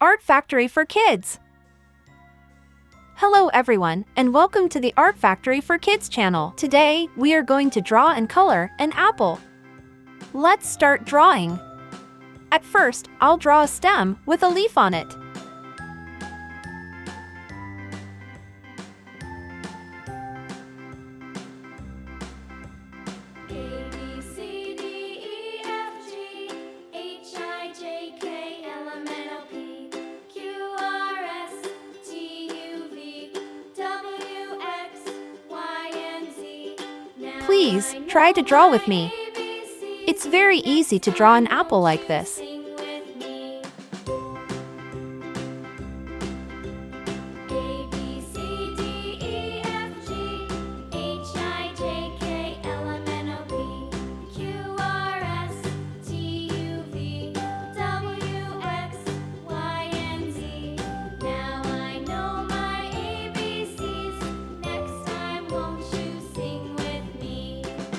Art Factory for Kids. Hello everyone, and welcome to the Art Factory for Kids channel. Today, we are going to draw and color an apple. Let's start drawing. At first, I'll draw a stem with a leaf on it. Please, try to draw with me. It's very easy to draw an apple like this.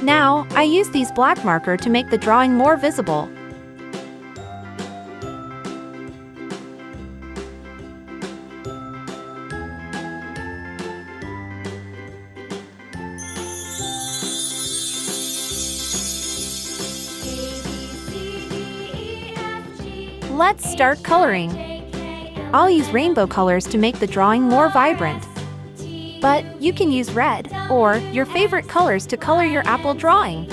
Now, I use these black marker to make the drawing more visible. Let's start coloring. I'll use rainbow colors to make the drawing more vibrant. But you can use red or your favorite colors to color your apple drawing.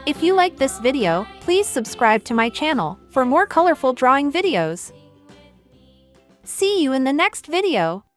If you like this video, please subscribe to my channel for more colorful drawing videos. See you in the next video.